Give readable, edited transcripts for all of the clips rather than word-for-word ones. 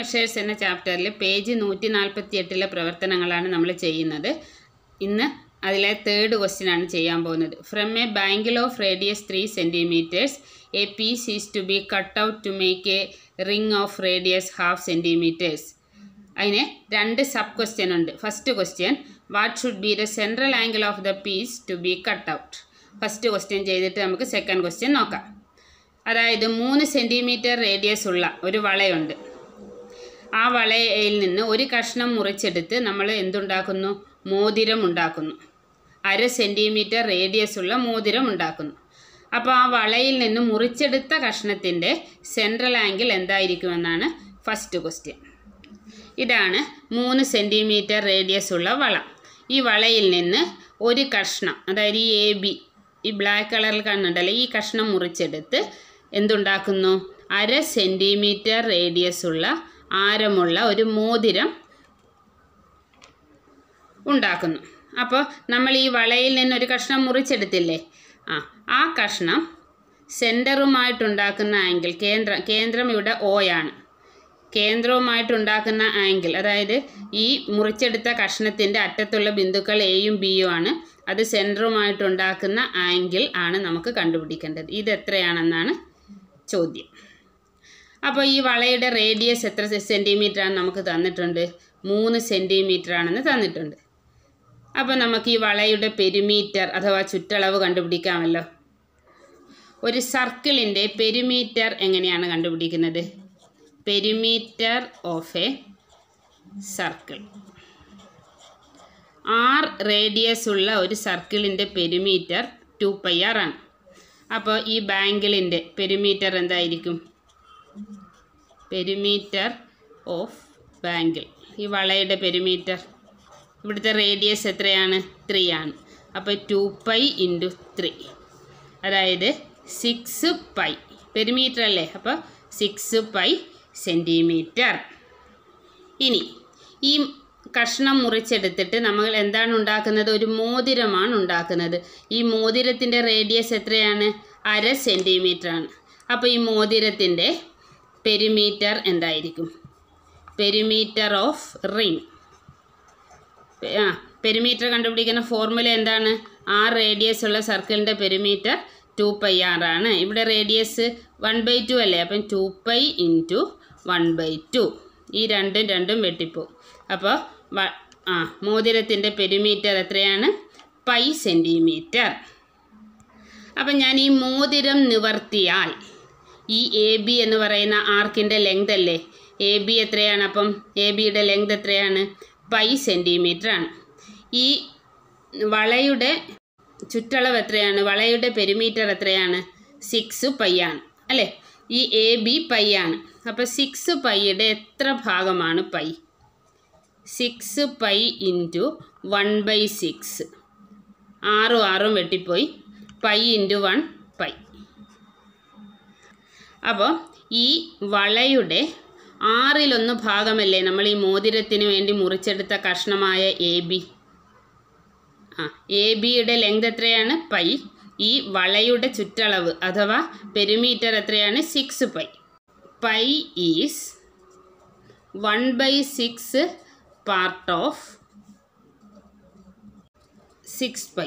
Measures എന്ന ചാപ്റ്ററിൽ page 148 പ്രവർത്തനങ്ങളാണ് നമ്മൾ ചെയ്യുന്നത്. ഇന്ന് അതിലെ തേർഡ് ക്വസ്റ്റ്യൻ ആണ് ചെയ്യാൻ പോകുന്നത്. From a bangle of radius 3 cm a piece is to be cut out to make a ring of radius 1/2 cm. അതിന് രണ്ട് സബ് ക്വസ്റ്റ്യൻ ഉണ്ട്. First question, what should be the central angle of the piece to be cut out. First question ചെയ്തിട്ട് നമുക്ക് second question നോക്കാം. അതായത് 3 cm radius ഉള്ള ഒരു വളയുണ്ട്. ആ വളയിൽ നിന്ന് ഒരു കഷ്ണം മുറിച്ചെടുത്ത് നമ്മൾ എന്തുണ്ടാക്കുന്നു? മോതിരം ഉണ്ടാക്കുന്നു. 1/2 cm റേഡിയസ് ഉള്ള മോതിരം ഉണ്ടാക്കുന്നു. അപ്പോൾ ആ വളയിൽ നിന്ന് മുറിച്ചെടുത്ത കഷ്ണത്തിൻ്റെ സെൻട്രൽ ആംഗിൾ എന്തായിരിക്കുമെന്നാണ് ഫസ്റ്റ് ക്വസ്റ്റ്യൻ. ഇതാണ് 3 cm റേഡിയസ് ഉള്ള വള. ഈ വളയിൽ നിന്ന് ഒരു കഷ്ണം, അതായത് ഈ AB, ഈ ബ്ലാക്ക് കളറിൽ കാണുന്നുണ്ടല്ലോ, ഈ കഷ്ണം മുറിച്ചെടുത്ത് എന്തുണ്ടാക്കുന്നു? 1/2 cm റേഡിയസ് ഉള്ള ആരമുള്ള ഒരു മോതിരം ഉണ്ടാക്കുന്നു. അപ്പോൾ നമ്മൾ ഈ വളയിൽ നിന്ന് ഒരു കഷ്ണം മുറിച്ചെടുത്തില്ലേ, ആ കഷ്ണം സെൻറ്ററുമായിട്ടുണ്ടാക്കുന്ന ആംഗിൾ, കേന്ദ്രം ഇവിടെ O ആണ്. കേന്ദ്രവുമായിട്ടുണ്ടാക്കുന്ന ആംഗിൾ, അതായത് ഈ മുറിച്ചെടുത്ത കഷ്ണത്തിൻ്റെ അറ്റത്തുള്ള ബിന്ദുക്കൾ Aയും Bയും ആണ്. അത് സെൻറ്ററുമായിട്ടുണ്ടാക്കുന്ന ആംഗിൾ ആണ് നമുക്ക് കണ്ടുപിടിക്കേണ്ടത്. ഇതെത്രയാണെന്നാണ് ചോദ്യം. അപ്പോൾ ഈ വളയുടെ റേഡിയസ് എത്ര സെൻറ്റിമീറ്റർ ആണ് നമുക്ക് തന്നിട്ടുണ്ട്? 3 cm ആണെന്ന് തന്നിട്ടുണ്ട്. അപ്പോൾ നമുക്ക് ഈ വളയുടെ പെരിമീറ്റർ അഥവാ ചുറ്റളവ് കണ്ടുപിടിക്കാമല്ലോ. ഒരു സർക്കിളിൻ്റെ പെരിമീറ്റർ എങ്ങനെയാണ് കണ്ടുപിടിക്കുന്നത്? Perimeter of A circle. R radius ഉള്ള ഒരു സർക്കിളിൻ്റെ പെരിമീറ്റർ 2πr ആണ്. അപ്പോൾ ഈ ബാങ്കിളിൻ്റെ പെരിമീറ്റർ എന്തായിരിക്കും? പെരിമീറ്റർ ഓഫ് ബാങ്കിൾ, ഈ വളയുടെ പെരിമീറ്റർ, ഇവിടുത്തെ റേഡിയസ് എത്രയാണ്? 3 ആണ്. അപ്പോൾ 2π × 3, അതായത് 6π. പെരിമീറ്റർ അല്ലേ, അപ്പോൾ 6π cm. ഇനി ഈ കഷ്ണം മുറിച്ചെടുത്തിട്ട് നമ്മൾ എന്താണ് ഉണ്ടാക്കുന്നത്? ഒരു മോതിരമാണ് ഉണ്ടാക്കുന്നത്. ഈ മോതിരത്തിൻ്റെ റേഡിയസ് എത്രയാണ്? 1/2 cm ആണ്. അപ്പോൾ ഈ മോതിരത്തിൻ്റെ പെരിമീറ്റർ എന്തായിരിക്കും? Perimeter of ring. പെരിമീറ്റർ കണ്ടുപിടിക്കുന്ന ഫോർമുല എന്താണ്? ആ റേഡിയസ് ഉള്ള സർക്കിളിൻ്റെ പെരിമീറ്റർ 2πr ആണ്. ഇവിടെ റേഡിയസ് 1/2 അല്ലേ, അപ്പം 2π × 1/2. ഈ രണ്ടും വെട്ടിപ്പോവും. അപ്പോൾ മോതിരത്തിൻ്റെ പെരിമീറ്റർ എത്രയാണ്? π cm. അപ്പം ഞാൻ ഈ മോതിരം നിവർത്തിയാൽ ഈ AB എന്ന് പറയുന്ന ആർക്കിൻ്റെ ലെങ്ത് അല്ലേ, AB എത്രയാണ്? അപ്പം ABയുടെ ലെങ്ത് എത്രയാണ്? π cm ആണ്. ഈ വളയുടെ ചുറ്റളവ് എത്രയാണ്? വളയുടെ പെരിമീറ്റർ എത്രയാണ്? 6π ആണ് അല്ലേ. ഈ AB π ആണ്. അപ്പോൾ 6πയുടെ എത്ര ഭാഗമാണ് π? 6π × 1/6. 6 വെട്ടിപ്പോയി. π × 1 π. അപ്പോൾ ഈ വളയുടെ 1/6 ഭാഗമല്ലേ നമ്മൾ ഈ മോതിരത്തിന് വേണ്ടി മുറിച്ചെടുത്ത കഷ്ണമായ AB. ABയുടെ ലെങ്ത് എത്രയാണ്? π. ഈ വളയുടെ ചുറ്റളവ് അഥവാ പെരിമീറ്റർ എത്രയാണ്? 6π. π ഈസ് 1/6 പാർട്ട് ഓഫ് 6π.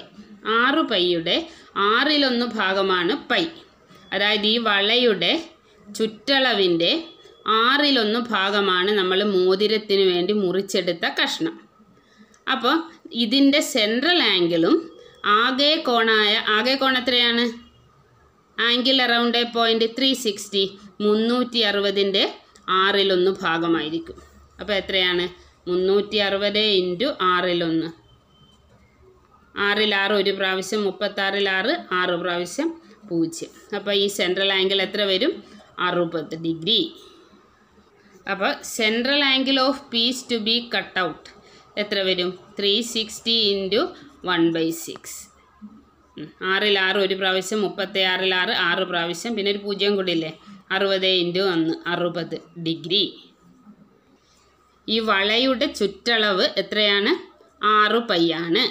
6πയുടെ 1/6 ഭാഗമാണ് π. അതായത് ഈ വളയുടെ ചുറ്റളവിൻ്റെ 1/6 ഭാഗമാണ് നമ്മൾ മോതിരത്തിന് വേണ്ടി മുറിച്ചെടുത്ത കഷ്ണം. അപ്പോൾ ഇതിൻ്റെ സെൻട്രൽ ആംഗിളും ആകെ കോണം എത്രയാണ്? Angle around A point 360, 360ൻ്റെ 1/6 ഭാഗമായിരിക്കും. അപ്പോൾ എത്രയാണ്? 360 × 1/6. 6 ഒരു പ്രാവശ്യം, 36 6 പ്രാവശ്യം 0. അപ്പോൾ ഈ സെൻട്രൽ ആംഗിൾ എത്ര വരും? 60 ഡിഗ്രി. അപ്പോൾ central angle of piece to be cut out എത്ര വരും? 360 × 1/6. 6 ഒരു പ്രാവശ്യം, 36 6 പ്രാവശ്യം, പിന്നെ ഒരു 0 കൂടി ഇല്ലേ, 60 × 1 60 ഡിഗ്രി. ഈ വളയുടെ ചുറ്റളവ് എത്രയാണ്? 6π ആണ്.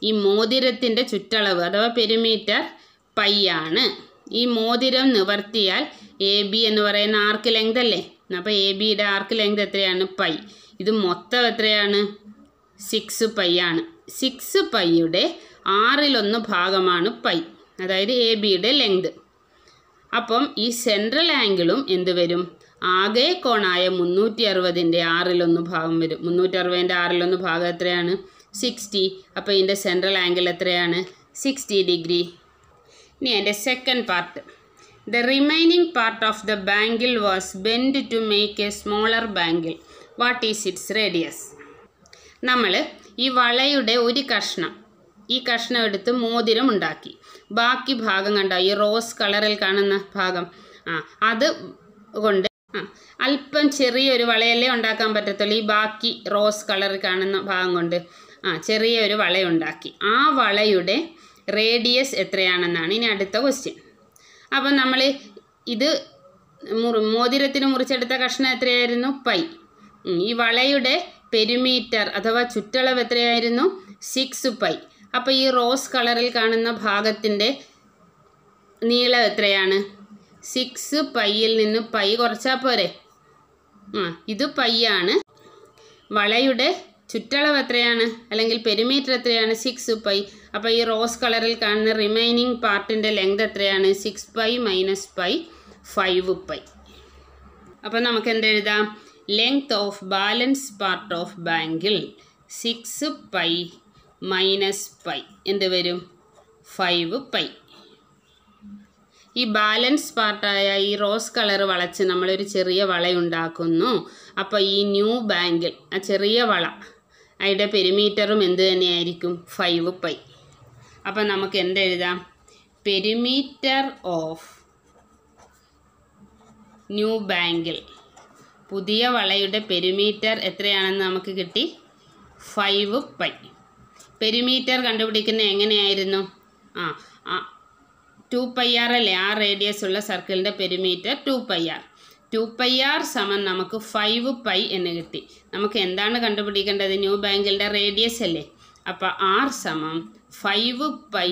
ഈ മോതിരത്തിൻ്റെ ചുറ്റളവ് അഥവാ പെരിമീറ്റർ π ആണ്. ഈ മോതിരം നിവർത്തിയാൽ AB എന്ന് പറയുന്ന ആർക്ക് ലെങ്ത് അല്ലേ, അപ്പോൾ എ ബിയുടെ ആർക്ക് ലെങ്ത് എത്രയാണ്? പൈ. ഇത് മൊത്തം എത്രയാണ്? 6 പൈ ആണ്. 6 പൈയുടെ 1/6 ഭാഗമാണ് പൈ, അതായത് എ ബിയുടെ ലെങ്ത്. അപ്പം ഈ സെൻട്രൽ ആംഗിളും എന്ത് വരും? ആകെ കോണായ 360ൻ്റെ 1/6 ഭാഗം വരും. 360ൻ്റെ 1/6 ഭാഗം എത്രയാണ്? 60. അപ്പോൾ ഇതിൻ്റെ സെൻട്രൽ ആംഗിൾ എത്രയാണ്? 60 ഡിഗ്രി. ഇനി അതിൻ്റെ second part. The remaining part of the bangle was bent to make a smaller bangle. What is its radius? നമ്മൾ ഈ വളയുടെ ഒരു കഷ്ണം, ഈ കഷ്ണം എടുത്ത് മോതിരം ഉണ്ടാക്കി. ബാക്കി ഭാഗം കണ്ടോ, ഈ റോസ് കളറിൽ കാണുന്ന ഭാഗം, അത് കൊണ്ട് അല്പം ചെറിയൊരു വളയല്ലേ ഉണ്ടാക്കാൻ പറ്റത്തുള്ളൂ. ഈ ബാക്കി റോസ് കളറിൽ കാണുന്ന ഭാഗം കൊണ്ട് ചെറിയൊരു വളയുണ്ടാക്കി. ആ വളയുടെ റേഡിയസ് എത്രയാണെന്നാണ് ഇനി അടുത്ത ക്വസ്റ്റ്യൻ. അപ്പം നമ്മൾ ഇത് മോതിരത്തിന് മുറിച്ചെടുത്ത കഷ്ണം എത്രയായിരുന്നു? പൈ. ഈ വളയുടെ പെരിമീറ്റർ അഥവാ ചുറ്റളവ് എത്രയായിരുന്നു? 6 പൈ. അപ്പോൾ ഈ റോസ് കളറിൽ കാണുന്ന ഭാഗത്തിൻ്റെ നീളം എത്രയാണ്? 6 പൈയിൽ നിന്ന് പൈ കുറച്ചാൽ പോരെ? ഇത് പൈ ആണ്. വളയുടെ ചുറ്റളവ് എത്രയാണ്, അല്ലെങ്കിൽ പെരിമീറ്റർ എത്രയാണ്? 6 പൈ. അപ്പോൾ ഈ റോസ് കളറിൽ കാണുന്ന റിമൈനിങ് പാർട്ടിൻ്റെ ലെങ്ത് എത്രയാണ്? 6 പൈ മൈനസ് പൈ, 5 പൈ. അപ്പോൾ നമുക്ക് എന്തെഴുതാം? Length of balance part of bangle 6 pi minus pi എന്ത് വരും? 5 പൈ. ഈ ബാലൻസ് പാർട്ടായ ഈ റോസ് കളർ വളച്ച് നമ്മളൊരു ചെറിയ വളയുണ്ടാക്കുന്നു. അപ്പോൾ ഈ ന്യൂ ബാങ്കിൾ, ആ ചെറിയ വള, അതിൻ്റെ പെരിമീറ്ററും എന്ത് തന്നെയായിരിക്കും? 5 പൈ. അപ്പം നമുക്ക് എന്തെഴുതാം? പെരിമീറ്റർ ഓഫ് ന്യൂ ബാങ്കിൾ, പുതിയ വളയുടെ പെരിമീറ്റർ എത്രയാണെന്ന് നമുക്ക് കിട്ടി? 5 പൈ. പെരിമീറ്റർ കണ്ടുപിടിക്കുന്നത് എങ്ങനെയായിരുന്നു? 2πr അല്ലേ, ആ റേഡിയസ് ഉള്ള സർക്കിളിൻ്റെ പെരിമീറ്റർ 2πr. 2πr സമം നമുക്ക് 5 പൈ എന്ന് കിട്ടി. നമുക്ക് എന്താണ് കണ്ടുപിടിക്കേണ്ടത്? ന്യൂ ബാങ്കിളിൻ്റെ റേഡിയസ് അല്ലേ. അപ്പോൾ r സമം 5 പൈ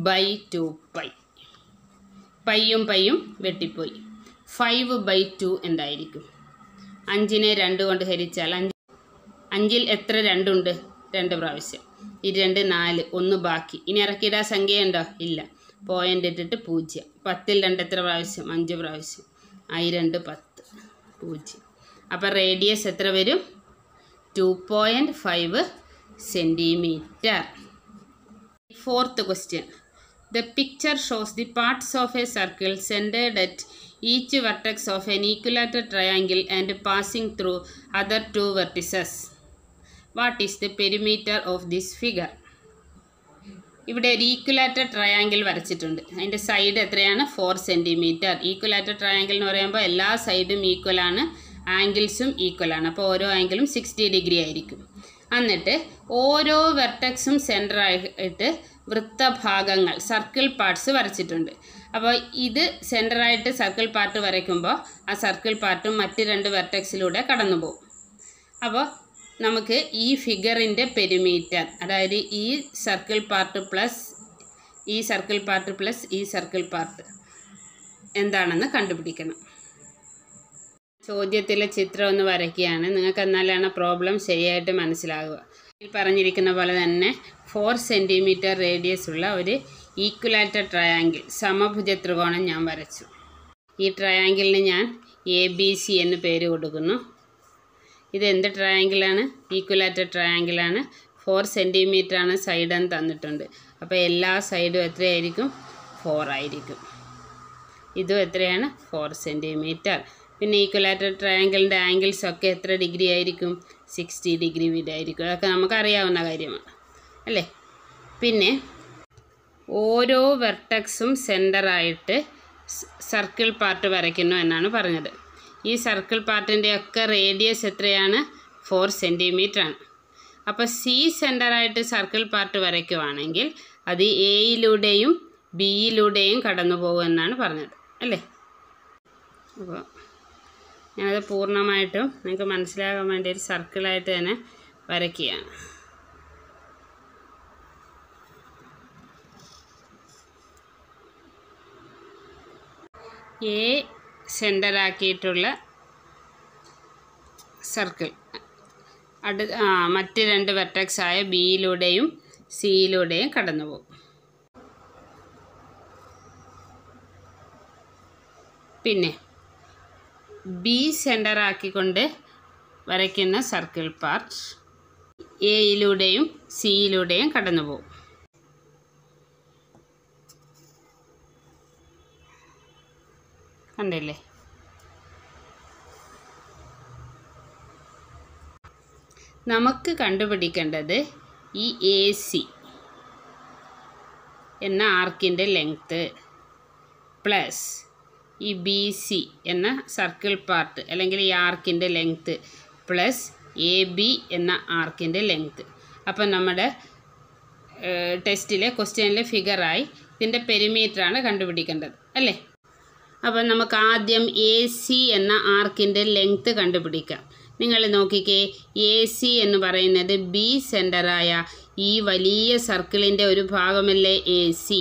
ബൈ 2 പൈ. പൈയും പൈയും വെട്ടിപ്പോയി. 5/2 എന്തായിരിക്കും? 5നെ 2 കൊണ്ട് ഹരിച്ചാൽ 5ൽ എത്ര 2 ഉണ്ട്? 2 പ്രാവശ്യം. ഈ 2 4, 1 ബാക്കി. ഇനി ഇറക്കിയിടാൻ സംഖ്യയുണ്ടോ? ഇല്ല. പോയിൻ്റ് ഇട്ടിട്ട് 0. 10ൽ 2 എത്ര പ്രാവശ്യം? 5 പ്രാവശ്യം. 2 10, 0. അപ്പോൾ റേഡിയസ് എത്ര വരും? 2.5 centimetre. Fourth question. The picture shows the parts of a circle centered at each vertex of an equilateral triangle and passing through other 2 vertices. What is the perimeter of this figure? ഇവിടെ ഒരു equilateral triangle വരച്ചിട്ടുണ്ട്. അതിൻ്റെ side എത്രയാണ്? 4 centimetre. Equilateral triangle എന്ന് പറയുമ്പോൾ എല്ലാ സൈഡും ഈക്വലാണ്, ആംഗിൾസും ഈക്വലാണ്. അപ്പോൾ ഓരോ ആംഗിളും 60 ഡിഗ്രി ആയിരിക്കും. എന്നിട്ട് ഓരോ വെർട്ടക്സും സെൻറ്ററായിട്ട് വൃത്തഭാഗങ്ങൾ, സർക്കിൾ പാർട്സ് വരച്ചിട്ടുണ്ട്. അപ്പോൾ ഇത് സെൻറ്ററായിട്ട് സർക്കിൾ പാർട്ട് വരയ്ക്കുമ്പോൾ ആ സർക്കിൾ പാർട്ടും മറ്റ് 2 വെർട്ടക്സിലൂടെ കടന്നു പോകും. അപ്പോൾ നമുക്ക് ഈ ഫിഗറിൻ്റെ പെരിമീറ്റർ, അതായത് ഈ സർക്കിൾ പാർട്ട് പ്ലസ് ഈ സർക്കിൾ പാർട്ട് പ്ലസ് ഈ സർക്കിൾ പാർട്ട് എന്താണെന്ന് കണ്ടുപിടിക്കണം. ചോദ്യത്തിലെ ചിത്രം ഒന്ന് വരയ്ക്കുകയാണ്. നിങ്ങൾക്ക് എന്നാലാണ് പ്രോബ്ലം ശരിയായിട്ട് മനസ്സിലാകുക. ഈ പറഞ്ഞിരിക്കുന്ന പോലെ തന്നെ 4 സെൻറ്റിമീറ്റർ റേഡിയസ് ഉള്ള ഒരു ഈക്വലാറ്റർ ട്രയാങ്കിൾ, സമഭുജ ത്രികോണം ഞാൻ വരച്ചു. ഈ ട്രയാങ്കിളിന് ഞാൻ ABC എന്ന് പേര് കൊടുക്കുന്നു. ഇത് എന്ത് ട്രയാങ്കിളാണ്? ഈക്വലാറ്റർ ട്രയാങ്കിളാണ്. 4 സെൻറ്റിമീറ്റർ ആണ് സൈഡ് എന്ന് തന്നിട്ടുണ്ട്. അപ്പോൾ എല്ലാ സൈഡും എത്രയായിരിക്കും? 4 ആയിരിക്കും. ഇതും എത്രയാണ്? 4 സെൻറ്റിമീറ്റർ. പിന്നെ ഈക്വലാറ്റർ ട്രയാങ്കിളിൻ്റെ ആംഗിൾസ് ഒക്കെ എത്ര ഡിഗ്രി ആയിരിക്കും? 60 ഡിഗ്രി വീതമായിരിക്കും. അതൊക്കെ നമുക്കറിയാവുന്ന കാര്യമാണ് അല്ലേ. പിന്നെ ഓരോ വെർട്ടക്സും സെൻറ്ററായിട്ട് സർക്കിൾ പാർട്ട് വരയ്ക്കുന്നു എന്നാണ് പറഞ്ഞത്. ഈ സർക്കിൾ പാർട്ടിൻ്റെ ഒക്കെ റേഡിയസ് എത്രയാണ്? 4 സെൻറ്റിമീറ്റർ ആണ്. അപ്പോൾ സി സെൻറ്ററായിട്ട് സർക്കിൾ പാർട്ട് വരയ്ക്കുവാണെങ്കിൽ അത് എയിലൂടെയും ബിയിലൂടെയും കടന്നു പോകുമെന്നാണ് പറഞ്ഞത് അല്ലേ. അപ്പോൾ ഞാനത് പൂർണ്ണമായിട്ടും നിങ്ങൾക്ക് മനസ്സിലാകാൻ വേണ്ടി ഒരു സർക്കിളായിട്ട് തന്നെ വരയ്ക്കുകയാണ്. എ സെൻറ്ററാക്കിയിട്ടുള്ള സർക്കിൾ മറ്റ് രണ്ട് വെർട്ടെക്സ് ആയ ബിയിലൂടെയും സിയിലൂടെയും കടന്നു പോകും. പിന്നെ ബി സെൻറ്റർ ആക്കിക്കൊണ്ട് വരയ്ക്കുന്ന സർക്കിൾ പാർട്ട് എയിലൂടെയും സിയിലൂടെയും കടന്നു പോകും. കണ്ടില്ലേ? നമുക്ക് കണ്ടുപിടിക്കേണ്ടത് ഈ എ സി എന്ന ആർക്കിൻ്റെ ലെങ്ത്ത് പ്ലസ് ഈ ബി സി എന്ന സർക്കിൾ പാർട്ട് അല്ലെങ്കിൽ ഈ ആർക്കിൻ്റെ ലെങ്ത്ത് പ്ലസ് എ ബി എന്ന ആർക്കിൻ്റെ ലെങ്ത്ത്. അപ്പം നമ്മുടെ ടെസ്റ്റിലെ ക്വസ്റ്റ്യനിലെ ഫിഗറായി ഇതിൻ്റെ പെരിമീറ്ററാണ് കണ്ടുപിടിക്കേണ്ടത് അല്ലേ? അപ്പം നമുക്ക് ആദ്യം എ സി എന്ന ആർക്കിൻ്റെ ലെങ്ത്ത് കണ്ടുപിടിക്കാം. നിങ്ങൾ നോക്കിക്കേ, എ സി എന്ന് പറയുന്നത് ബി സെൻറ്ററായ ഈ വലിയ സർക്കിളിൻ്റെ ഒരു ഭാഗമല്ലേ എ സി.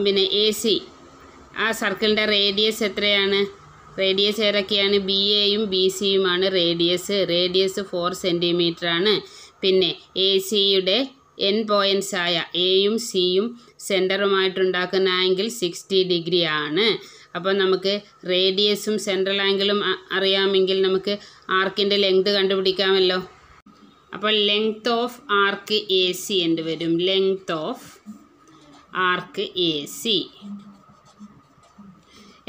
പിന്നെ എ സി ആ സർക്കിളിൻ്റെ റേഡിയസ് എത്രയാണ്? റേഡിയസ് ഏതൊക്കെയാണ്? ബി എയും ബി സിയുമാണ് റേഡിയസ്. റേഡിയസ് 4 സെൻറ്റിമീറ്റർ ആണ്. പിന്നെ എ സിയുടെ എൻ പോയിൻറ്റ്സ് ആയ എയും സിയും സെൻറ്ററുമായിട്ടുണ്ടാക്കുന്ന ആംഗിൾ 60 ഡിഗ്രി ആണ്. അപ്പോൾ നമുക്ക് റേഡിയസും സെൻട്രൽ ആംഗിളും അറിയാമെങ്കിൽ നമുക്ക് ആർക്കിൻ്റെ ലെങ്ത് കണ്ടുപിടിക്കാമല്ലോ. അപ്പോൾ length of arc A C എന്ന് വരും. Length of arc A C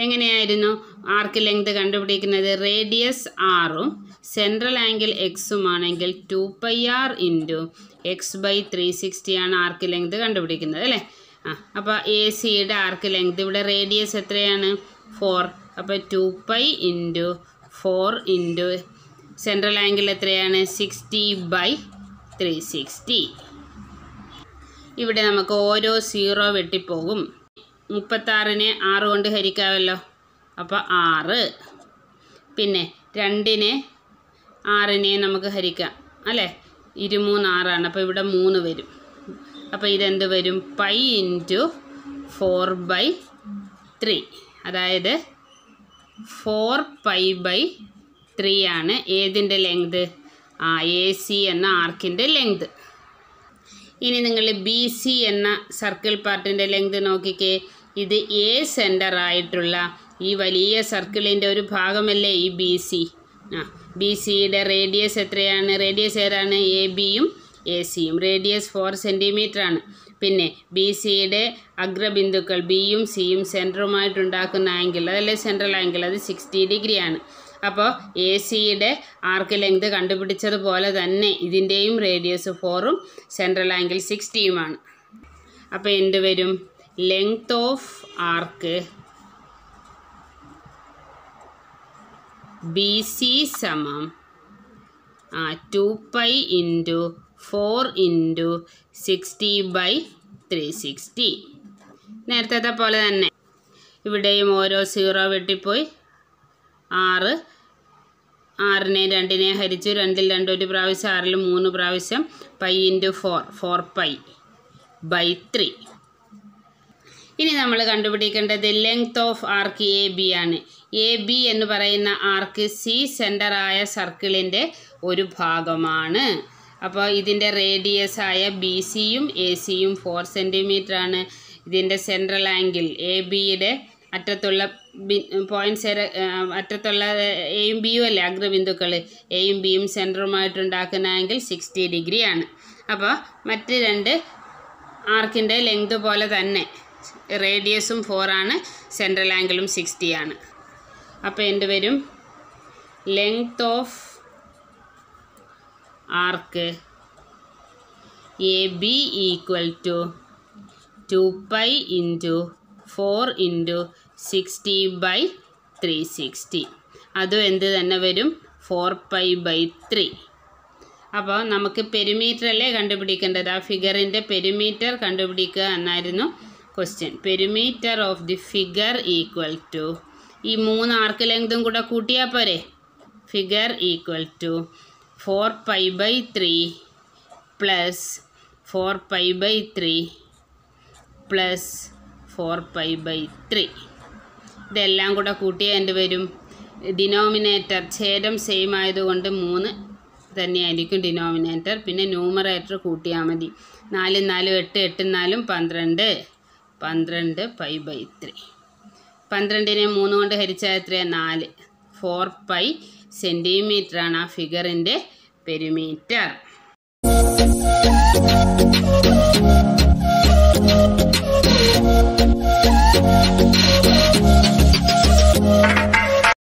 എങ്ങനെയായിരുന്നു ആർക്ക് ലെങ്ത് കണ്ടുപിടിക്കുന്നത്? റേഡിയസ് ആറും സെൻട്രൽ ആംഗിൾ എക്സുമാണെങ്കിൽ 2πr ഇൻറ്റു x/360 ആണ് ആർക്ക് ലെങ്ത് കണ്ടുപിടിക്കുന്നത് അല്ലേ? അപ്പോൾ എ സിയുടെ ആർക്ക് ലെങ്ത് ഇവിടെ റേഡിയസ് എത്രയാണ്? 4. അപ്പോൾ 2π ഇൻറ്റു 4 ഇൻറ്റു സെൻട്രൽ ആംഗിൾ എത്രയാണ്? 60/360. ഇവിടെ നമുക്ക് ഓരോ 0 വെട്ടിപ്പോകും. 36നെ 6 കൊണ്ട് ഹരിക്കാമല്ലോ. അപ്പോൾ 6. പിന്നെ 2നെ 6നെ നമുക്ക് ഹരിക്കാം അല്ലേ? 23 6ആണ്. അപ്പോൾ ഇവിടെ 3 വരും. അപ്പോൾ ഇതെന്ത് വരും? Pi into 4/3. അതായത് 4π/3 ആണ് ഏതിൻ്റെ ലെങ്ത്? എ സി എന്ന ആർക്കിൻ്റെ ലെങ്ത്. ഇനി നിങ്ങൾ ബി സി എന്ന സർക്കിൾ പാർട്ടിൻ്റെ ലെങ്ത് നോക്കിക്കേ. ഇത് എ സെൻറ്റർ ആയിട്ടുള്ള ഈ വലിയ സർക്കിളിൻ്റെ ഒരു ഭാഗമല്ലേ ഈ ബി സി. ബി സിയുടെ റേഡിയസ് എത്രയാണ്? റേഡിയസ് ഏതാണ്? എ ബിയും എ സിയും. റേഡിയസ് 4 സെൻറ്റിമീറ്റർ ആണ്. പിന്നെ ബി സിയുടെ അഗ്രബിന്ദുക്കൾ ബിയും സിയും സെൻറ്ററുമായിട്ടുണ്ടാക്കുന്ന ആംഗിൾ അതല്ലേ സെൻട്രൽ ആംഗിൾ, അത് 60 ഡിഗ്രി ആണ്. അപ്പോൾ എ സിയുടെ ആർക്ക് ലെങ്ത് കണ്ടുപിടിച്ചതുപോലെ തന്നെ ഇതിൻ്റെയും റേഡിയസ് 4ഉം സെൻട്രൽ ആംഗിൾ 60യുമാണ്. അപ്പോൾ എന്ത് വരും? Length of arc B C സമം 2π ഇൻറ്റു 4 ഇൻറ്റു 60/360. നേരത്തെ പോലെ തന്നെ ഇവിടെയും ഓരോ 0 വെട്ടിപ്പോയി. 6 6നെ 2നെ ഹരിച്ചു. 2ൽ 2 ഒരു പ്രാവശ്യം, 6ൽ 3 പ്രാവശ്യം. Pi into 4 4π/3. ഇനി നമ്മൾ കണ്ടുപിടിക്കേണ്ടത് length of arc A B ആണ്. എ ബി എന്ന് പറയുന്ന ആർക്ക് സി സെൻറ്ററായ സർക്കിളിൻ്റെ ഒരു ഭാഗമാണ്. അപ്പോൾ ഇതിൻ്റെ റേഡിയസ് ആയ ബി സിയും എ സിയും 4 സെൻറ്റിമീറ്റർ ആണ്. ഇതിൻ്റെ സെൻട്രൽ ആംഗിൾ എ ബിയുടെ അറ്റത്തുള്ള പോയിൻറ്റ്സ് അറ്റത്തുള്ള എയും ബിയും അല്ലേ അഗ്രബിന്ദുക്കൾ, എയും ബിയും സെൻറ്ററുമായിട്ടുണ്ടാക്കുന്ന ആംഗിൾ 60 ഡിഗ്രി ആണ്. അപ്പോൾ മറ്റ് രണ്ട് ആർക്കിൻ്റെ ലെങ്ത് പോലെ തന്നെ റേഡിയസും 4 ആണ്, സെൻട്രൽ ആംഗിളും 60 ആണ്. അപ്പോൾ എന്ത് വരും? Length of arc A B equal to 2π into 4 into 60/360. അതും എന്ത് തന്നെ വരും? 4π/3. അപ്പോൾ നമുക്ക് പെരിമീറ്റർ അല്ലേ കണ്ടുപിടിക്കേണ്ടത്. ആ ഫിഗറിൻ്റെ പെരിമീറ്റർ കണ്ടുപിടിക്കുക എന്നായിരുന്നു question. Perimeter of the figure equal to ഈ 3 ആർക്ക് ലെങ്തും കൂടെ കൂട്ടിയാൽ പോരെ. Figure equal to 4π/3 plus 4π/3 plus 4π/3. ഇതെല്ലാം കൂടെ കൂട്ടിയാൽ എന്ത് വരും? ഡിനോമിനേറ്റർ ഛേദം സെയിം ആയതുകൊണ്ട് 3 തന്നെയായിരിക്കും ഡിനോമിനേറ്റർ. പിന്നെ ന്യൂമറേറ്റർ കൂട്ടിയാൽ മതി. 4 4 8 8 4 12 12 π/3. 12നെ 3 കൊണ്ട് ഹരിച്ചാൽ എത്രയാണ്? 4. 4 π സെൻറ്റിമീറ്ററാണ് ആ ഫിഗറിൻ്റെ പെരിമീറ്റർ.